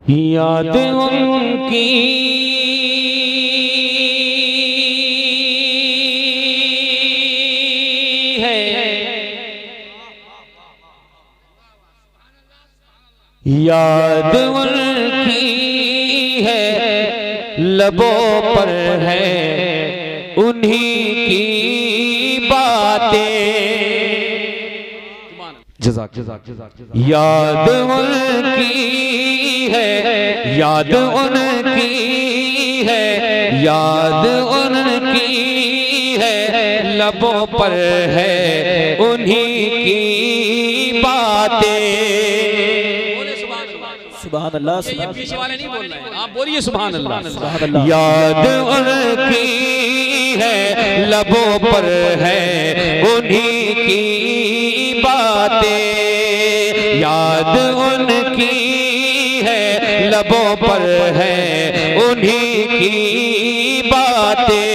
याद उनकी है, याद उनकी है, लबों पर है उन्हीं की बातें। जज़ाक जज़ाक जज़ाक जज़ाक। याद उनकी है, याद उनकी है, याद उनकी है, लबों पर है उन्हीं की बातें। सुभान अल्लाह। ये पीछे वाले नहीं बोल रहे हैं, आप बोलिए सुभान अल्लाह। याद उनकी है, लबों पर है उन्हीं की बातें। याद उनकी है, लबों पर है उन्हीं की बातें।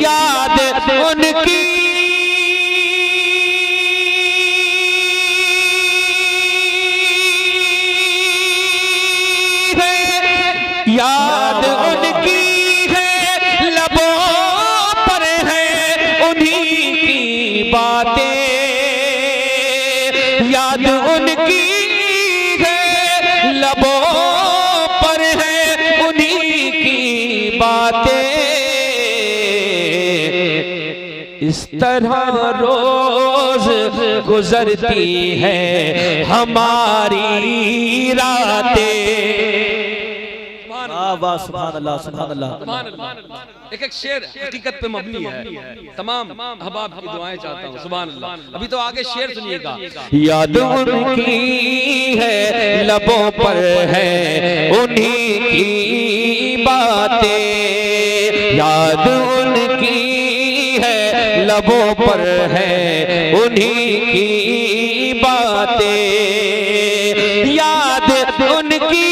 याद उनकी याद उनकी है, लबों पर है उन्हीं की बातें। याद उनकी है, लबों पर है उन्हीं की बातें। इस तरह रोज गुजरती है हमारी रातें। वाह सुभान अल्लाह सुभान अल्लाह। एक एक शेर हकीकत पे मबनी है। तमाम अहबाब की दुआएं चाहता हूँ। सुभान अल्लाह। अभी तो आगे शेर सुनिएगा। याद उनकी है, लबों पर है उन्हीं की बातें। याद उनकी है, लबों पर है उन्हीं की बातें। याद उनकी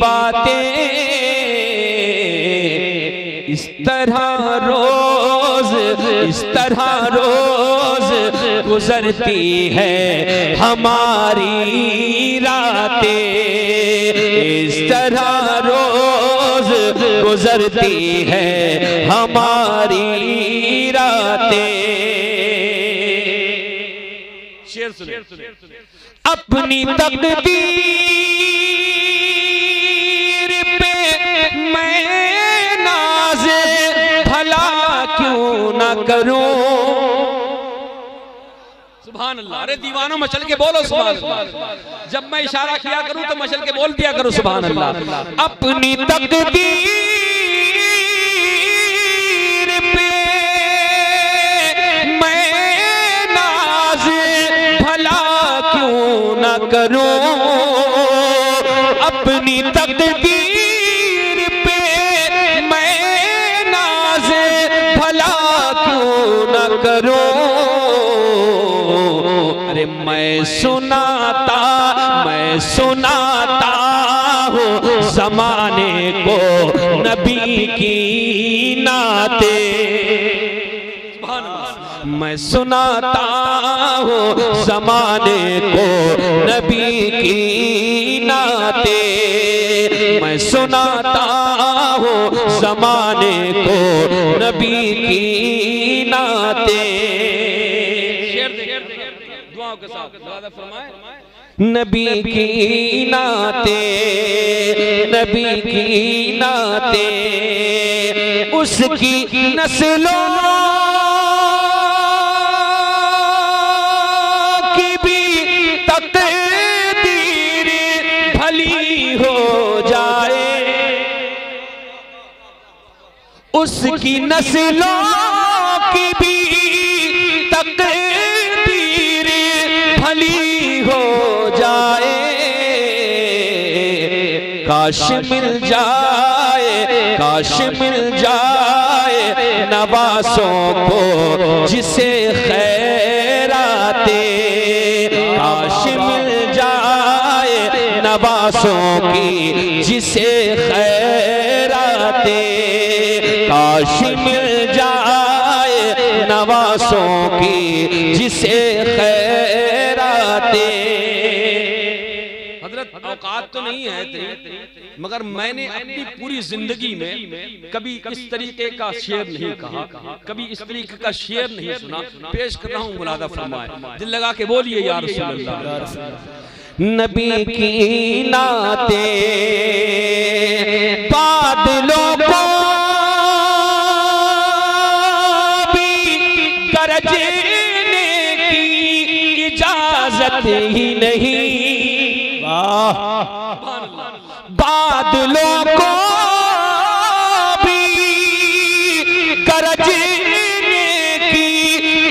बातें। इस तरह रोज गुजरती है हमारी रातें। इस तरह रोज गुजरती है हमारी रातें। शेर सुनिए। अपनी तकदीर पे मैं नाज़े भला क्यों न करूं। सुभान अल्लाह। अरे दीवानों मचल के बोलो सुभान अल्लाह। जब मैं इशारा किया करूं तो मचल के बोल दिया करो सुभान अल्लाह। अपनी तकदीर पे मैं नाज़े भला क्यों न करूं। अपनी तकदीर पे मैं नाज़े भला क्यों न करूं। अरे मैं सुनाता हूँ ज़माने को नबी की नाते। मैं सुनाता हूँ ज़माने को नबी की नाते। मैं सुनाता हूँ ज़माने को नबी की नाते। दुआओं के साथ फरमाए। नबी की नाते, नबी की नाते। उसकी नस्लों की भी तकदीर भली हो जाए। उसकी नस्लों की भी तकदीर भली हो जाए। काश मिल जाए नवासों को जिसे खैराते। काश मिल जाए नवासों की जिसे खैराते। काश मिल जाए नवासों की जिसे खैराते। हजरत औकात तो नहीं है इतनी, मगर मैंने अपनी पूरी जिंदगी में कभी इस तरीके का शेर नहीं कहा, कभी इस तरीके का शेर नहीं सुना। पेश कर रहा हूँ, मुलादा फरमाए, दिल लगा के बोलिए या रसूल अल्लाह। नबी की नाते बादलों को भी गरजने की इजाजत ही नहीं। बादलों को भी गरजने की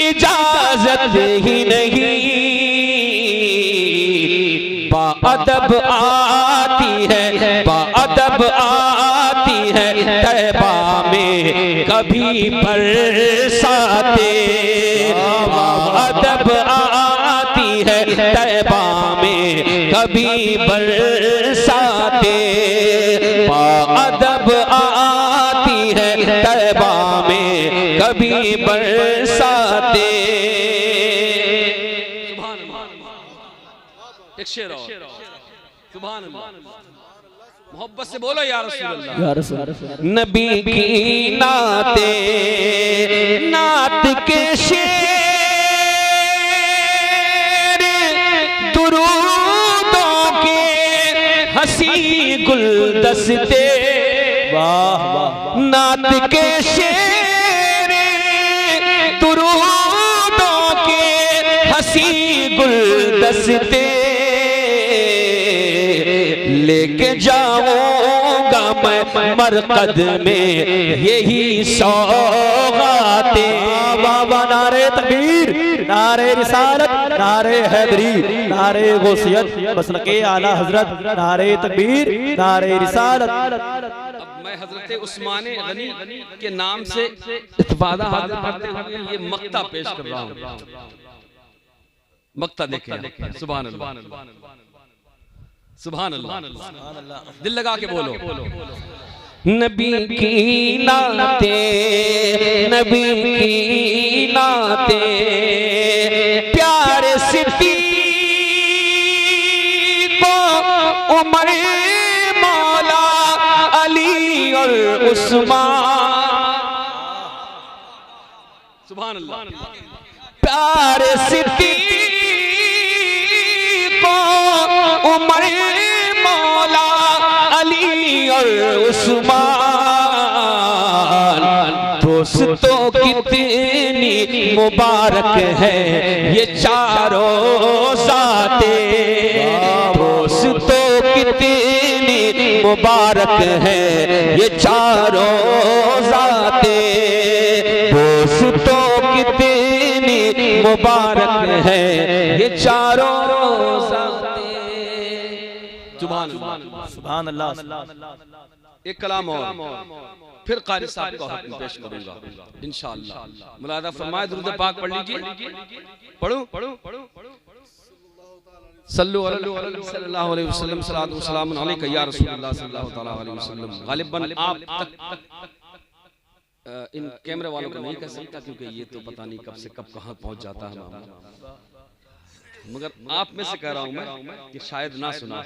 इजाजत ही नहीं। बाअदब आती है, बाअदब आती है तैबा में कभी बरसाते। बाअदब आती है तैबा में कभी बरसाते। बाअदब आती है तैबा में कभी बरसाते। एक शेर और, सुभान अल्लाह, मोहब्बत से बोलो या रसूल अल्लाह। या रसूल अल्लाह। नबी की नाते नात के शेर दुरूदों के हंसी गुलदस्ते। वाह वाह। नात के शेर दुरूदों के हंसी गुलदस्ते लेके जाऊंगा मैं मरकद में यही सौगाते। बाबा नारे तकबीर, नारे रिसालत, नारे हैदरी, नारे गौसियत, मसलके आला हजरत, नारे तकबीर, नारे रिसालत। अब मैं हजरत उस्मान गनी के नाम से इत्तिफादा हाजिर करते हुए ये मक्ता पेश कर रहा हूँ। मक्ता देखें, सुभान अल्लाह, सुभान अल्लाह, दिल लगा के बोलो। नबी की नाते, नबी की नाते प्यारे सिद्दीक को उमर मौला अली और उस्मान। सुभान अल्लाह। प्यारे सिद्दीक को उमर मौला अली और उस्मान। दोस्तों कितनी मुबारक है ये चारों ज़ाते। दोस्तों कितनी मुबारक है ये चारों ज़ाते। दोस्तों कितनी मुबारक है ये चारों ज़ाते। सुभान अल्लाह, सुभान अल्लाह। एक कलाम और फिर कारी साहब का हुक्म पेश करूंगा इंशाअल्लाह। मुलादा फरमाए, दुरूद पाक पढ़ लीजिए। पढ़ूं? सल्लु सल्लल्लाहु अलैहि वसल्लम, सलातु व सलामुन अलैका या रसूलल्लाह सल्लल्लाहु तआला अलैहि वसल्लम। गालिबन आप तक इन कैमरे वालों को नहीं कह सकता, क्योंकि ये तो पता नहीं कब से कब कहां पहुंच जाता है मामला, मगर आप में से कह रहा हूं मैं कि शायद ना सुना।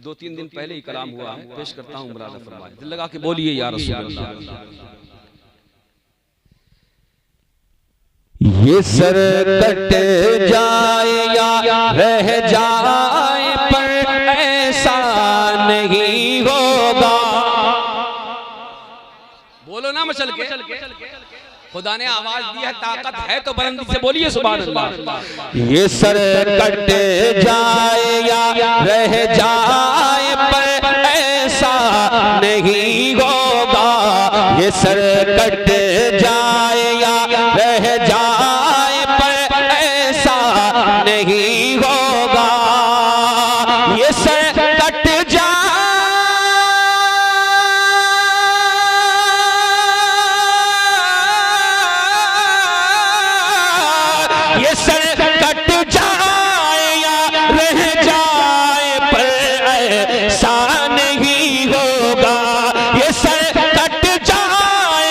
2-3 दिन पहले ही कलाम हुआ है, पेश करता हूं, मुरादा फरमाए, दिल लगा के बोलिए या रसूल अल्लाह। ये सर कट जाए या रह जाए पर ऐसा नहीं होगा। बोलो ना मचल के, खुदा ने आवाज दी है, ताकत है तो बुलंदी से बोलिए सुभान अल्लाह। ये सर कट जाए या रह जाए पर ऐसा नहीं होगा। ये सर कट जाए या रह जाए पर ऐसा नहीं होगा। ये सर कट जाए ये सर कट जाए या रह जाए पर ऐसा नहीं होगा। ये सर कट जाए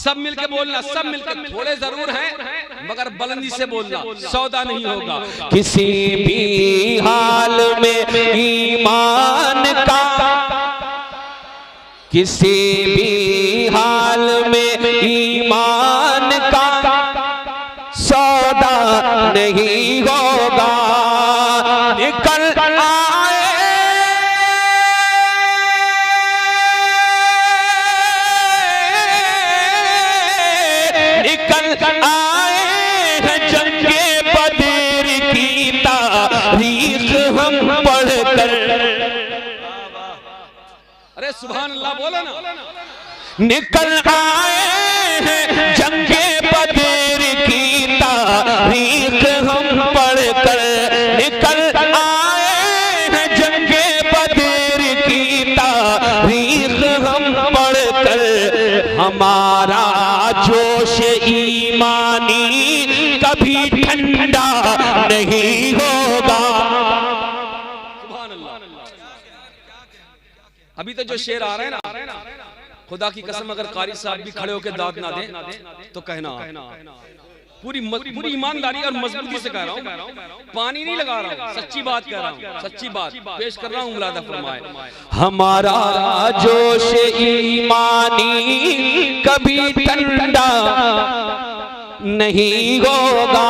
सब मिलके बोलना, सब मिलके, थोड़े जरूर हैं मगर बुलंदी से बोलना, सौदा नहीं होगा। किसी भी हाल में ईमान का, किसी भी हाल में ईमान का सौदा नहीं होगा। निकल आए निकल आए हैं जंगे बदर की तारीख हम पढ़कर। अरे सुभान अल्लाह बोलो ना। निकल आए हैं जंगे बदर की तारीख हम पढ़कर। निकल आए हैं जंगे बदर की तारीख हम पढ़कर। हमारा जोश ईमानी कभी ठंडा नहीं होगा। अभी तो जो शेर आ रहे हैं ना, खुदा की कसम अगर कारी साहब भी खड़े होकर दाद ना दें तो कहना, पूरी ईमानदारी और मजबूती से कह रहा हूँ, पानी नहीं लगा रहा हूँ, सच्ची बात कह रहा हूँ, सच्ची बात पेश कर रहा हूँ। मुलादा फरमाए, हमारा जोश ईमानी कभी ठंडा नहीं होगा।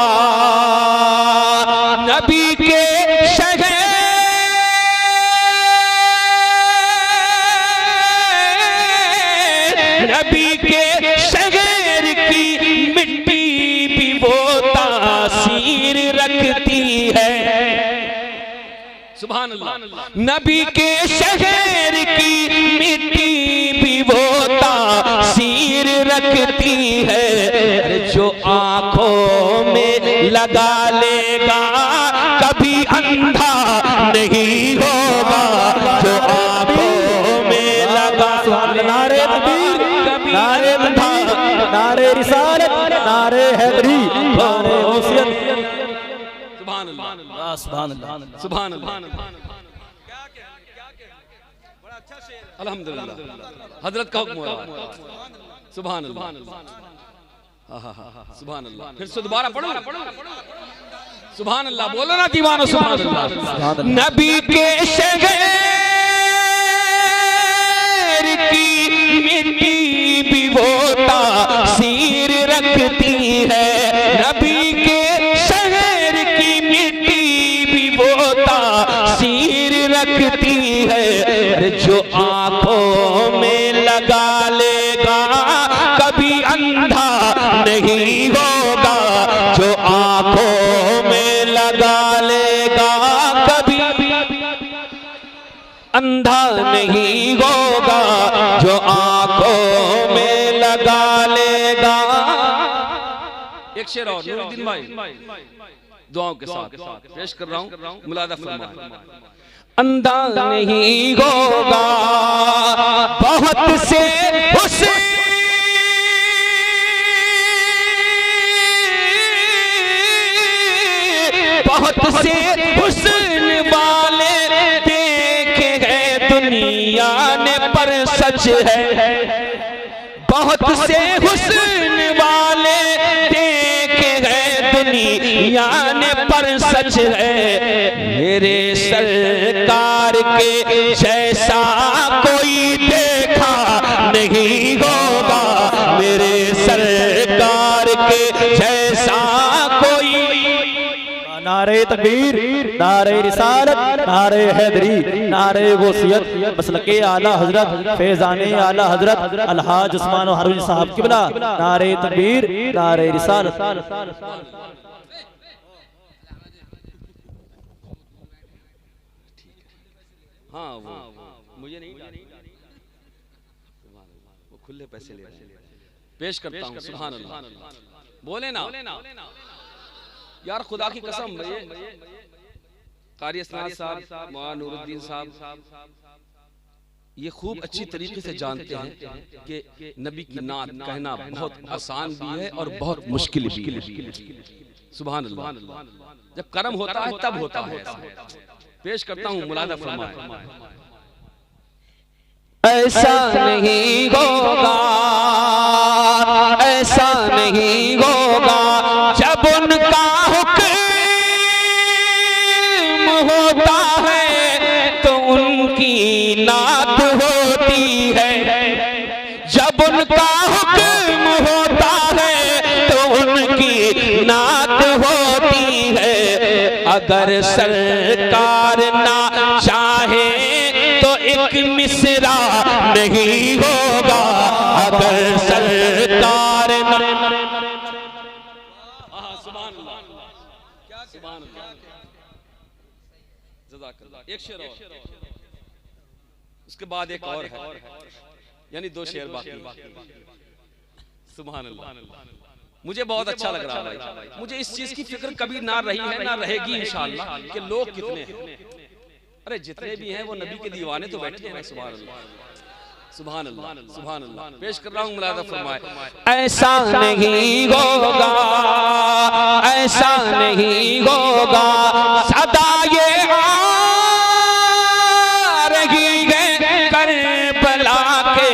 नबी के शहर नबी के शहर की मिट्टी भी वो तासीर रखती है। सुभान अल्लाह। नबी के शहर की मिट्टी भी वो तासीर रखती है। जो आंखों में लगा लेगा कभी अंधा नहीं होगा। जो आंखों में लगा, नारे तकबीर, नारे तकबीर, नारे रिसालत, नारे हैदरी, नारे गौसियत। सुभान अल्लाह, सुभान अल्लाह, सुभान अल्लाह, अल्हम्दुलिल्लाह। हजरत का हुक्म हुआ। सुभान अल्लाह, सुभान अल्लाह। फिर से दोबारा पढ़ो। सुभान अल्लाह बोलो ना दीवानो, सुभान अल्लाह। नबी के शहर की मिट्टी भी वो तासीर रखती है। नबी के शहर की मिट्टी भी वो तासीर रखती है। जो आंखों में लगा लेगा कभी अंधा नहीं होगा। जो आंखों में लगा लेगा कभी अंधा नहीं होगा। जो आंखों में लगा लेगा। एक शेर और नूरुद्दीन भाई दुआओं के साथ पेश कर रहा हूँ, मुलादा फरमाए। अंधा नहीं होगा बहुत से हुस्न बहुत से हुस्न वाले देखे गए दुनिया ने पर सच है। बहुत से हुस्न वाले देखे गए दुनिया ने पर सच है। मेरे सरकार के जैसा कोई देखा नहीं होगा। मेरे सरकार के जैसा कोई। नारे तकबीर, नारे रिसालत, नारे हैदरी, नारे गौसियत। मसलके आला हजरत फैजाने आला हजरत अलहाज उस्मान हारून साहब किबला। नारे तकबीर, नारे रिसालत। हाँ वो मुझे नहीं, वो खुले पैसे ले रहे हैं। पेश करता हूँ। सुभान अल्लाह बोले ना यार, खुदा की कसम। कारी असनाद साहब, मौलाना नूरुद्दीन साहब ये खूब अच्छी तरीके से जानते हैं कि नबी की नात कहना बहुत आसान भी है और बहुत मुश्किल भी है। सुभान अल्लाह। जब कर्म होता है तब होता है। पेश करता हूँ, मुलादा फरमाए। ऐसा नहीं होगा नहीं होगा जब उनका हुक्म होता है तो उनकी नात होती है। जब उनका हुक्म होता है तो उनकी नात होती है। अगर सरकार ना चाहे तो एक मिसरा नहीं होगा। अगर सरकार ना एक शेर और, उसके बाद एक और है, यानी दो शेर बाकी। सुभान अल्लाह। मुझे बहुत अच्छा लग रहा है भाई। मुझे इस चीज की फिक्र कभी ना रही है ना रहेगी इंशाअल्लाह कि लोग कितने हैं। अरे जितने भी हैं वो नबी के दीवाने तो बैठे हैं। सुभान अल्लाह, सुभान अल्लाह, सुभान अल्लाह। पेश कर रहा हूँ मुलादा फरमाए। ऐसा नहीं होगा, ऐसा नहीं होगा, सदा ये आ रही है करबला के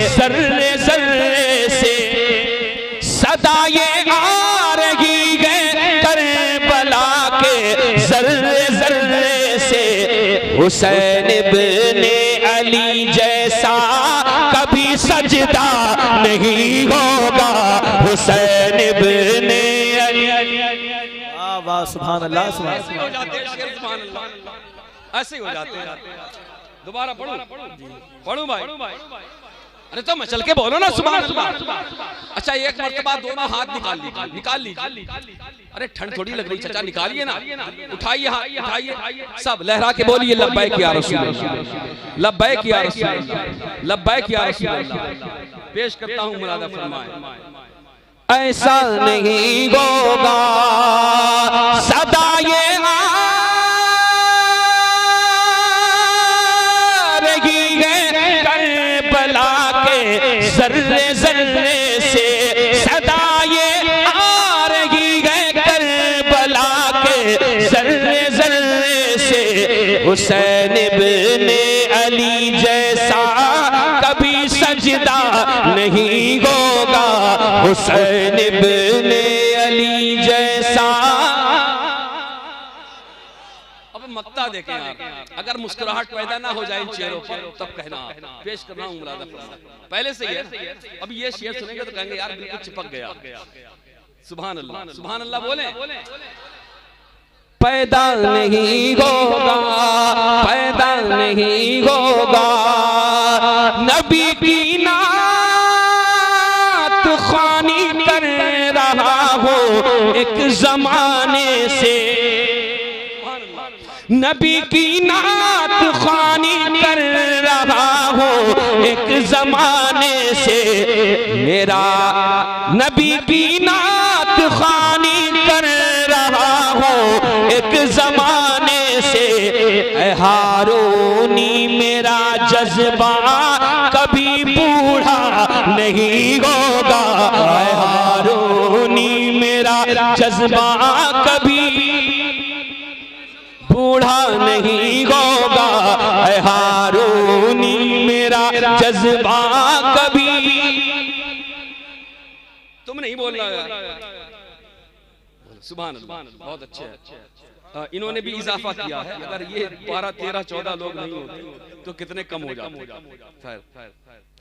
ज़र्रे ज़र्रे से। सदा ये आ रही है करबला के ज़र्रे ज़र्रे से। हुसैन इब्ने अली जैसा कभी सजदा नहीं होगा। हुसैन इब्ने अली। वाह वाह, सुभान अल्लाह, सुभान ऐसे हो जाते हैं शेर, सुभान अल्लाह, ऐसे हो जाते हैं। दोबारा पढ़ो, पढ़ो भाई। अरे तो मचल के बोलो ना सुभान अल्लाह। अच्छा एक मर्तबा दोनों हाथ निकाल लीजिए, निकाल लीजिए। अरे ठंड थोड़ी लग रही चाचा, निकालिए ना, उठाइए हाथ, उठाइए सब, लहरा के बोलिए लब्बैक या रसूल अल्लाह, लब्बैक या रसूल अल्लाह, लब्बैक या रसूल अल्लाह। पेश करता हूँ मुरादा फरमाए। ऐसा नहीं होगा सदा ये आ रही है करबला के ज़र्रे ज़र्रे से। सदा ये आ रही है करबला के ज़र्रे ज़र्रे से। हुसैन इब्ने अली जैसा कभी सजदा नहीं होगा। हुसैन इब्ने अली जैसा। अब मक्ता देखें यार, अगर मुस्कुराहट पैदा ना हो जाए इन चेहरों पर तब कहना। पेश कर रहा हूँ मुरादा पहले से ही है। अब ये शेर सुनेंगे तो कहेंगे यार बिल्कुल चिपक गया। सुभान अल्लाह, सुभान अल्लाह बोले। पैदा नहीं होगा, पैदा नहीं होगा नबी की नात ख़्वानी कर रहा हो एक जमाने से। नबी की नात ख़्वानी कर रहा हो एक जमाने से। मेरा नबी की नात ख़्वानी कर रहा हो एक जमाने से। ऐ हारूनी मेरा जज्बा कभी बूढ़ा नहीं होगा। ऐ हारूनी मेरा जज्बा कभी बूढ़ा नहीं होगा। ऐ हारूनी मेरा जज्बा कभी। तुम नहीं बोलना यार। सुभान अल्लाह, बहुत अच्छे है। इन्होंने भी इजाफा किया है। अगर ये 12, 13, 14 लोग नहीं होते तो कितने कम हो जाते। खैर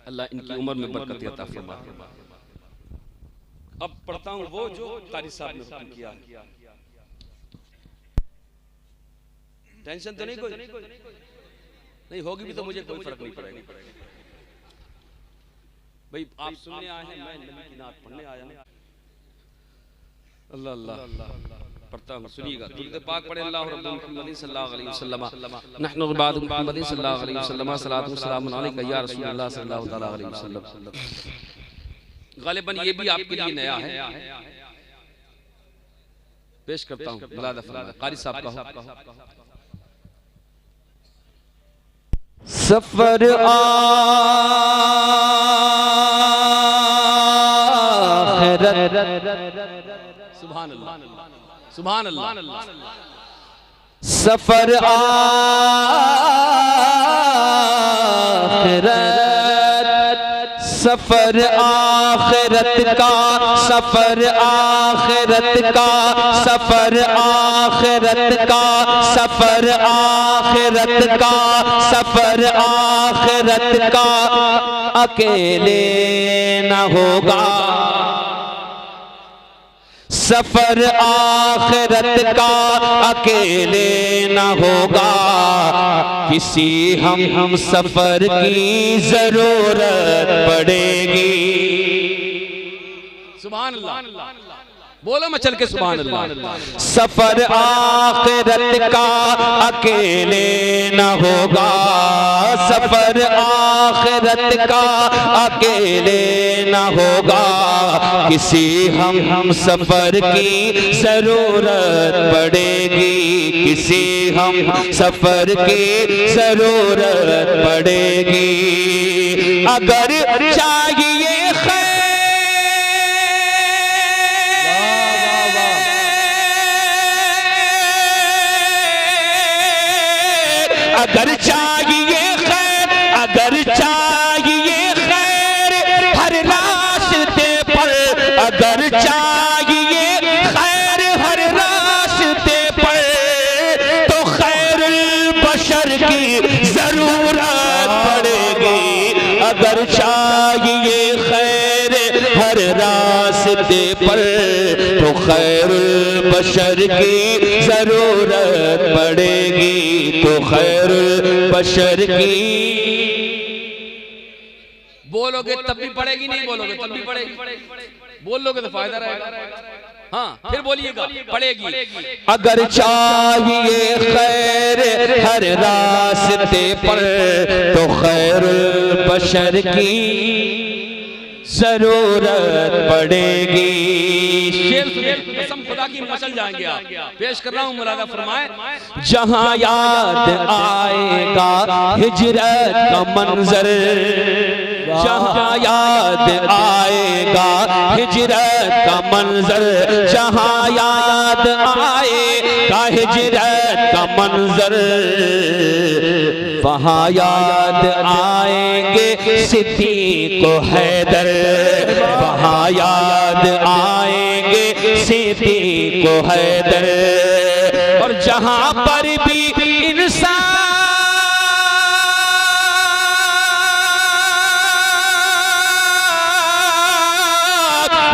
अल्लाह इनकी उम्र में बरकत अता फरमाए। अब पढ़ता हूँ वो जो कारी साहब ने हुक्म किया है। टेंशन तो नहीं, कोई नहीं होगी भी तो मुझे कोई फर्क नहीं पड़ेगा भाई। आप सुनने आए हैं, मैं नबी की नात पढ़ने आया हूं। अल्लाह अल्लाह पढ़ता हूं, सुनिएगा। दुरूद पाक पढ़े। अल्लाह रब्बुल मुहम्मद सल्लल्लाहु अलैहि वसल्लम नहनु इबादु मुहम्मद सल्लल्लाहु अलैहि वसल्लम सलातु वस्सलामु अलैका या रसूलल्लाह सल्लल्लाहु तआला अलैहि वसल्लम। गालिबन ये भी आपके लिए नया है। पेश करता हूं मुलादा फरमाए। कारी साहब का सफर आखिरत। सुभान अल्लाह, सुभान अल्लाह। सफर आखिरत सफर आखिरत का, सफर आखिरत का, सफर आखिरत का, सफर आखिरत का, सफर आखिरत का अकेले न होगा। सफर आखिरत का अकेले न होगा, किसी हम सफर की जरूरत पड़ेगी। सुभान अल्लाह, बोलो मैं चल के सुभान अल्लाह। सफर आखिरत का अकेले न होगा, सफर आखिरत का अकेले न होगा, किसी हम सफर की जरूरत पड़ेगी, किसी हम सफर की जरूरत पड़ेगी। अगर चाहिए अगर चाहिए खैर, अगर चाहिए खैर हर रास्ते पर, अगर चाहिए खैर हर रास्ते पर, तो खैरुल बशर की जरूरत पड़ेगी। अगर चाहिए खैर हर रास्ते पर, तो खैरुल बशर की जरूरत पड़ेगी, तो खैरुल बशर की। बोलोगे तब भी पड़ेगी, नहीं बोलोगे तब भी पड़ेगी। बोल लोगे तो फायदा रहेगा। हाँ फिर बोलिएगा, पड़ेगी। अगर चाहिए खैर हर रास्ते पर, तो खैरुल बशर की जरूरत पड़ेगी। शेर सुनिए, कसम खुदा की मचल जाएंगे आप। पेश कर रहा हूँ, मुरादा फरमाए। जहाँ याद आएगा हिजरत का मंजर, जहाँ याद आएगा हिजरत का मंजर, जहाँ याद आएगा हिजरत का मंजर, वहाँ याद आएंगे सिद्दीक़ को हैदर, वहाँ याद आएंगे सिद्दीक़ को हैदर। और जहाँ पर भी इंसान,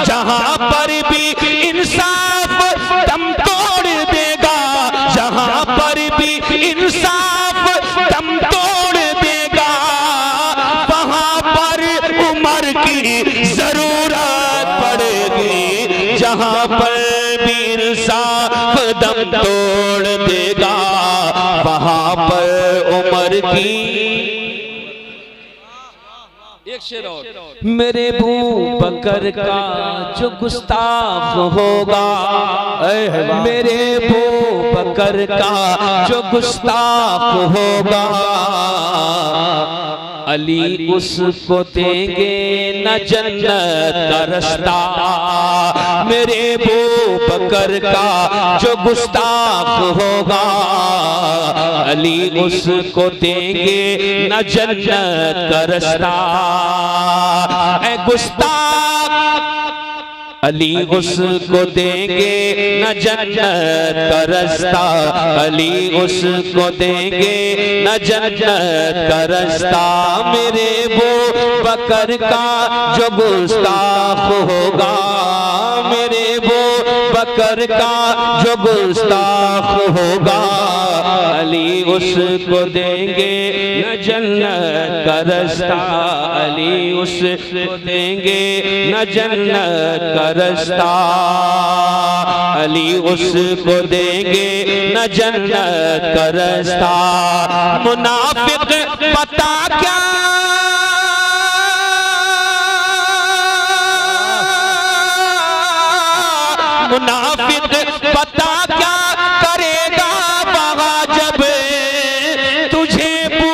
जहाँ पर भी इंसाफ दम तोड़ देगा, जहाँ पर भी इंसाफ दम तोड़ देगा, वहाँ पर उमर की जरूरत पड़ेगी। जहाँ पर भी इंसाफ दम तोड़ देगा, वहाँ पर उमर की। एक शेर और। मेरे अबू बकर का जो गुस्ताख होगा, मेरे अबू बकर का जो गुस्ताख होगा, अली उसको देंगे न जन्नत का रास्ता। मेरे अबू बकर का जो गुस्ताख होगा, अली उसको देंगे न जन्नत का रास्ता। ऐ गुस्ताख, अली उसको देंगे न जन्नत का रास्ता, अली उसको देंगे न जन्नत का रास्ता। मेरे अबू बकर का जो गुस्ताख होगा, मेरे अबू बकर का जो गुस्ताख होगा, अली उसको देंगे न जन्नत का रास्ता, अली उसको देंगे न जन्नत का रास्ता, अली उसको देंगे न जन्नत का रास्ता। मुनाफिक पता क्या, मुनाफिक पता क्या करेगा वहाँ जब तुझे अबू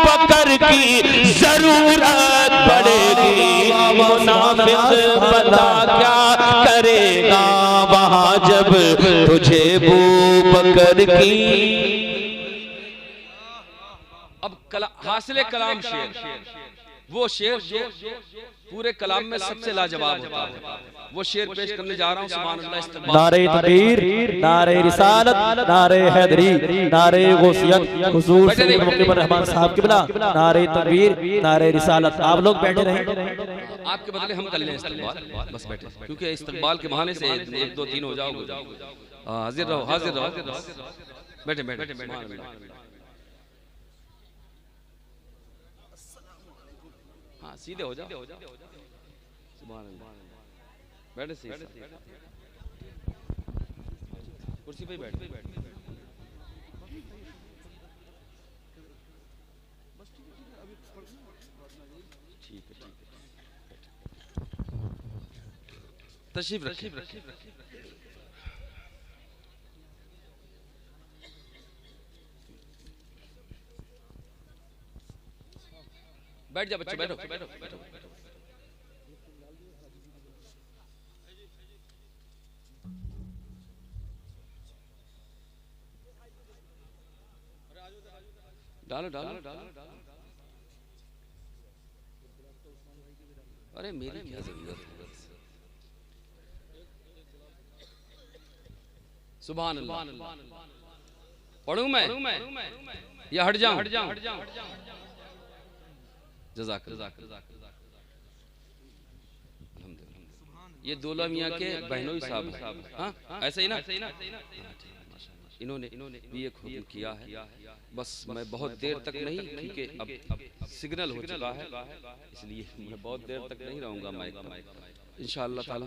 बकर की जरूरत पड़ेगी। मुनाफिक पता क्या करेगा वहाँ जब तुझे अबू बकर की। अब हासिल कलाम शेर, वो शेर जो पूरे कलाम में सबसे लाजवाब होता है। वो शेर पेश करने जा रहा हूँ। सुभान अल्लाह। इस्तक़बाल। नारे तकबीर, नारे रिसालत, नारे हैदरी, नारे गौसियत, हुजूर सैयद मुक़िमुर रहमान साहब क़िबला, नारे तकबीर, नारे रिसालत। आप लोग बैठे रहें। आपके बदले हम कर लें इस्तक़बाल, बस बैठे, क्योंकि इस्तक़बाल के बहाने से 1 2 3 हो जाओगे। हाजिर रहो, हाजिर रहो, बैठे बैठे। हाँ, सीधे हो जाओ। सुभान अल्लाह। बैठे सही, कुर्सी पे ही बैठ। ठीक है। तशरीफ रखिए। बैठ जा बच्चे, बैठो। डालो। अरे मेरी क्या जरूरत है। सुभान अल्लाह। पढ़ूं मैं या हट जाऊं? जज़ाकल्लाह। ये दौला मियाँ के बहनोई साहब हैं। हाँ, ऐसे ही ना। इन्होंने भी एक हुक्म किया है। बस मैं बहुत देर तक नहीं, क्योंकि अब सिग्नल हो चुका है, इसलिए मैं बहुत देर तक नहीं रहूंगा। मैं इंशाअल्लाह ताला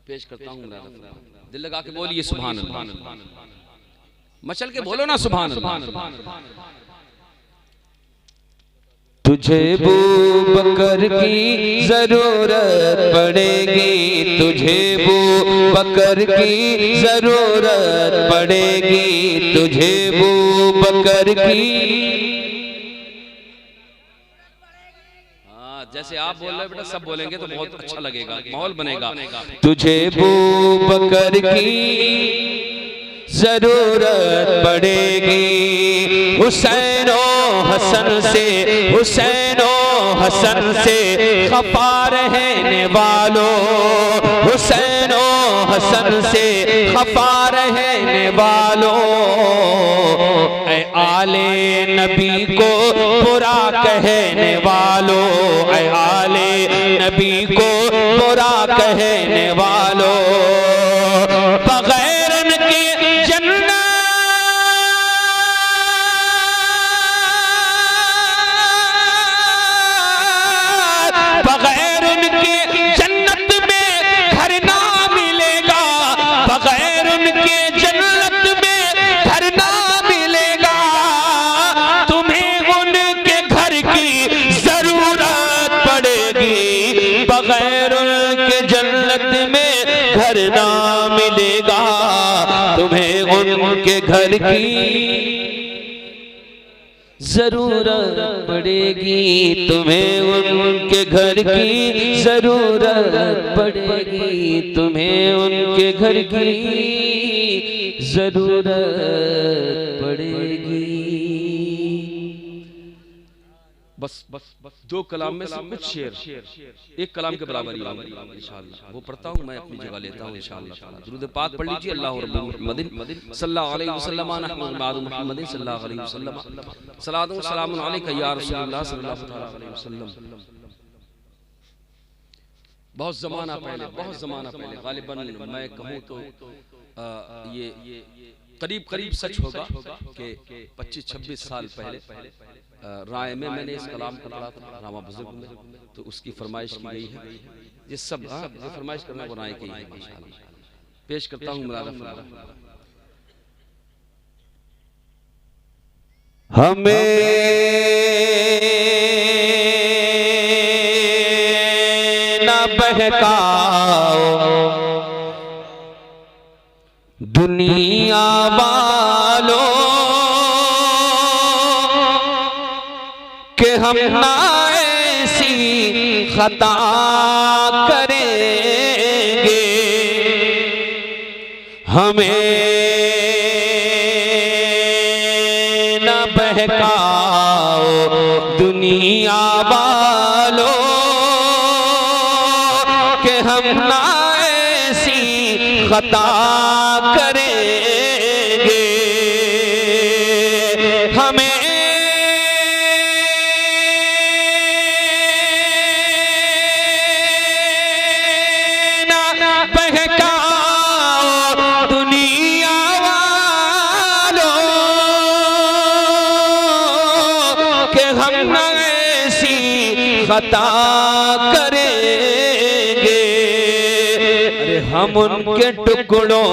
पेश करता हूँ। दिल लगा के बोलिए सुभान अल्लाह। मचल के बोलो ना सुभान अल्लाह। तुझे बू बकर की जरूरत पड़ेगी, तुझे बू बकर की जरूरत पड़ेगी, तुझे बू बकर की। हाँ, जैसे आप बोल रहे बेटा, सब बोलेंगे तो बहुत अच्छा लगेगा, माहौल बनेगा। तुझे बू बकर की जरूरत पड़ेगी, हुसैनो हसन से, हुसैनो हसन से खफा रहने वालों, हुसैनो हसन से खफा रहने वालों, ऐ आले नबी को बुरा कहने वालों, ऐ आले नबी को बुरा कहने वालों, बगैर उनके जन्नत, बगैर उनके जन्नत में घर ना मिलेगा, बगैर उनके जन्नत में घर ना मिलेगा, तुम्हें उनके घर की जरूरत पड़ेगी, बगैर उनके जन्नत में घर ना मिलेगा, तुम्हें उनके घर की जरूरत पड़ेगी, तुम्हें उनके घर की जरूरत पड़ेगी, तुम्हें उनके घर की जरूरत पड़ेगी। बस 2 कलाम में से कुछ शेर एक कलाम के बराबर ही होंगे इंशाअल्लाह। वो पढ़ता हूँ, मैं अपनी जगह लेता हूँ इंशाअल्लाह ताला। दुरूद पाक पढ़ लीजिए। अल्लाह रब्बुल मुहम्मदिन सल्लल्लाहु अलैहि वसल्लम मुहम्मदिन सल्लल्लाहु अलैहि वसल्लम सलातु व सलामुन अलैका या रसूलुल्लाह सल्लल्लाहु अलैहि वसल्लम। बहुत ज़माना पहले गालिबन मैं कहूँ तो ये करीब सच होगा कि 25-26 साल पहले राय में मैंने इस कलाम को पढ़ा था, रामा बुजुर्ग में, तो उसकी फरमाइश की गई है। ये सब जो फरमाइश करना वो राय की है। पेश करता हूँ मुरादा फरमाइश। हमें न बहकाओ दुनिया वालों के हम ना ऐसी खता करेंगे, हमें न बहकाओ दुनिया वालों खता करेंगे, हमें ना बहकाओ दुनिया वालों के हम न ऐसी खता करेंगे। अरे हम उनके टुकड़ों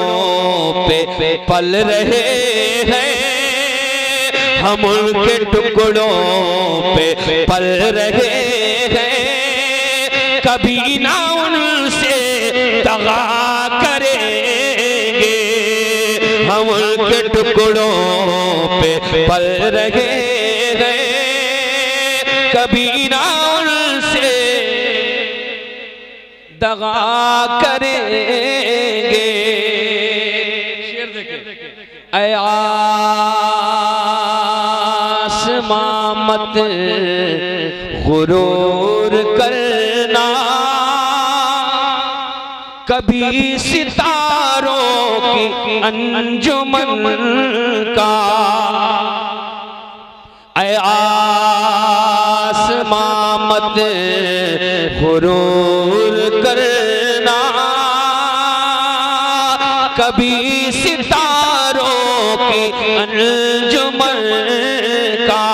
पे पल रहे हैं, हम उनके टुकड़ों पे पल रहे हैं, कभी ना उनसे दगा करेंगे। हम उनके टुकड़ों पे पल रहे हैं, कभी ना उनसे दगा करेंगे। शेर देखें, ऐ आसमां मत गुरूर करना, कभी सितारों की अंजुमन का। ऐ आसमां मत गुरूर करना, कभी सितारों की अंजुमन का।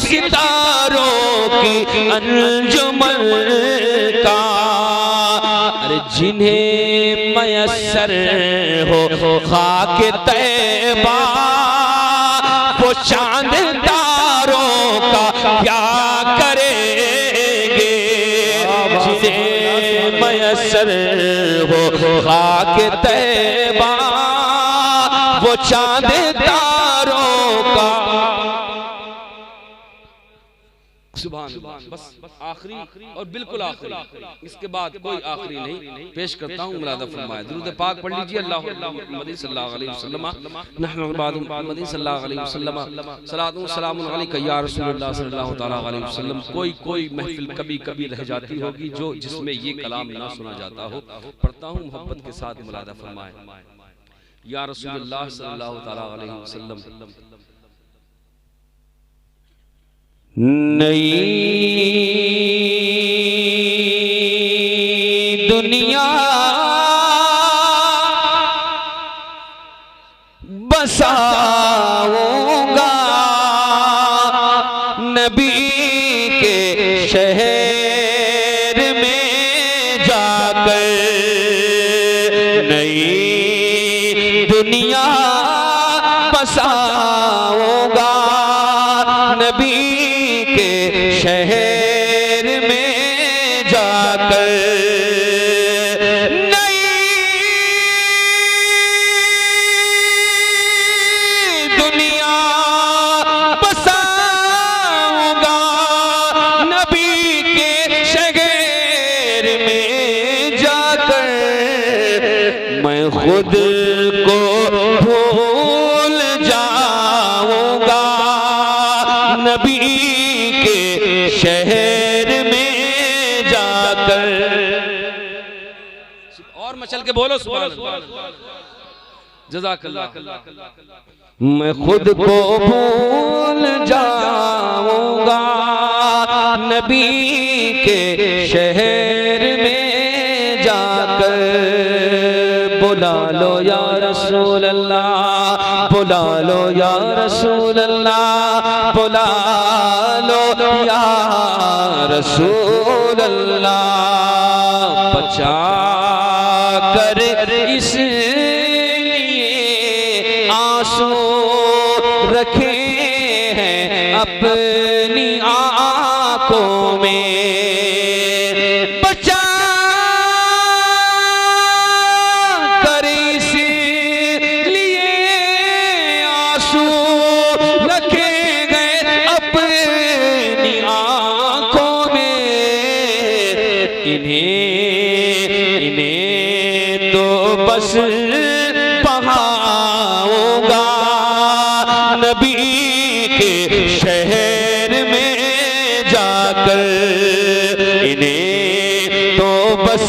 सितारों की अंजुमन का। अरे जिन्हें मयस्सर हो खाक तैबा, वो चांद तारों का क्या करेंगे। जिन्हें मयस्सर हो खाक तैबा, वो चांद तारों का। बस आखिरी और बिल्कुल आखिरी, इसके बाद कोई आखिरी नहीं पेश करता हूँ। मुलादा फरमाए, दुरूद पाक पढ़ लीजिए। अल्लाहु मुहम्मद सल्लल्लाहु अलैहि वसल्लम, नहनु इबादु मुहम्मद सल्लल्लाहु अलैहि वसल्लम, सलातु सलामुन अलैका या रसूलुल्लाह सल्लल्लाहु तआला अलैहि वसल्लम। कोई महफिल कभी कभी रह जाती होगी जो जिसमें ये कलाम ना सुना जाता हो। पढ़ता हूँ मोहब्बत के साथ, मुलादा फरमाए, या रसूलुल्लाह सल्लल्लाहु तआला अलैहि वसल्लम। नई दुनिया बसाऊंगा, नबी के शहर में जाकर। नई दुनिया बसाऊंगा, नबी के शहर में जाकर। नई दुनिया बसाऊंगा, नबी के शहर में जाकर। मैं खुद को भूल जाऊंगा, नबी के शहर में जाकर। और मचल के बोलो सुभान अल्लाह, जज़ाकल्लाह। मैं खुद को भूल जाऊंगा, नबी के शहर में जाकर। बुला लो या रसूल अल्लाह, बुला लो या रसूल अल्लाह, बुला लो या रसूल अल्लाह। बचा कर इसलिए आंसू रखे हैं अपनी आंखों में। बचा कर इसलिए आंसू रखे गए अपनी आंखों में। इन्हें तो बस पढ़ाऊंगा नबी के शहर में जाकर, इन्हें तो बस